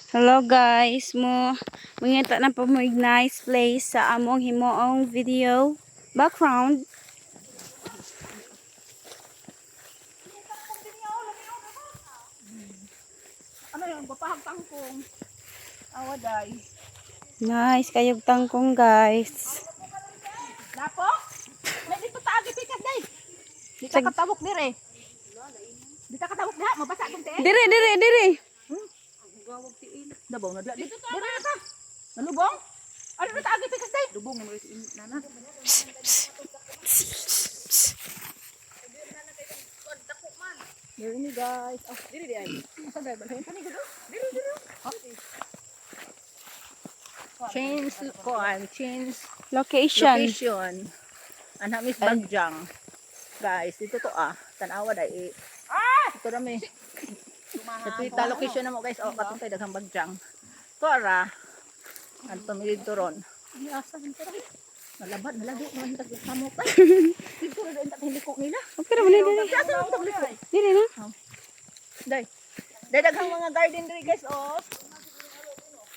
Hello guys, mangita na po mo nice place sa among himuong video background. Ano yung bapahag tangkong? Awaday. Nice kayog tangkong guys. Lapo? May dito taagi pikas day. Di ka katawok dire. Di ka katawok diha, mabasa kung te. Dire. Gawag tiin. Dabaw na dila. Dire ka. Nalubong? Ano na taagi pikas day? Lubong mo rin nana. Dire ni guys. Oh, dire di ay. Asa day balhin kani gudo? Dire. Change Location. Anak Miss Bagjang. Guys, dito to tanawa dai. Ito rami. Sa Twitter location na mo guys. Oh, katong kay daghang Bagjang. To ara. Anto mi dito ron. Ni asa dito ra. Malabad na lagi man tag kamo pa. Dito ra din hindi ko nila. Okay ra mo dire. Dire na. Dai. Dai daghang mga garden diri guys oh.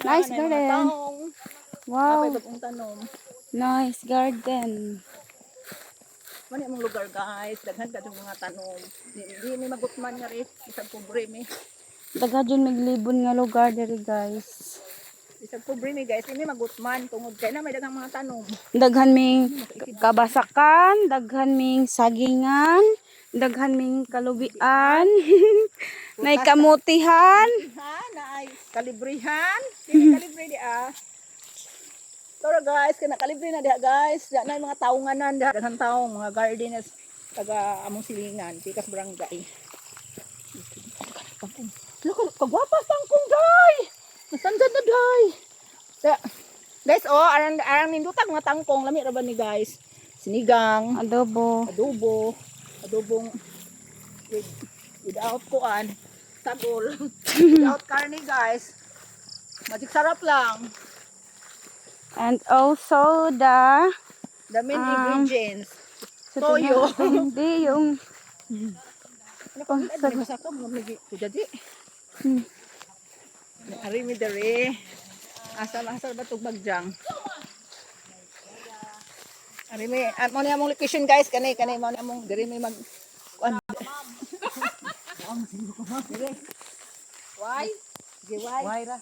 Nice garden. Wow. Kapay bagong tanom. Nice garden. Mani among lugar guys, daghan kadtong mga tanom. Di ni magutman nga rin, isang pobre mi. Dagadyon maglibon nga lugar diri guys. Isang pobre mi guys, ini magutman tungod kay na may daghang mga tanom. Daghan ming kabasakan, daghan ming sagingan, daghan ming kalubian, may kamutihan. Ha, naay kalibrihan. Sino kalibre di Tara guys, kana kalibre na diha guys. Diha na yung mga taonganan diha, daghang taong mga gardeners taga among silingan, Pikas Barangay. Lako, kagwapas tangkong day. Nasandan na day. Guys, arang nindutag mga tangkong lami ra ba ni guys. Sinigang, Adobo. adobong without kuan, tagol. Without karne guys. Magic sarap lang. And also the Main ingredients. sa Toyo. Hindi yung Ano sa to mga jadi. Ari mi dere. Asal ba tug Bagjang? Ari mi mo ni among location guys kanay mo ni among dere mi mag kuan. Why? Why ra?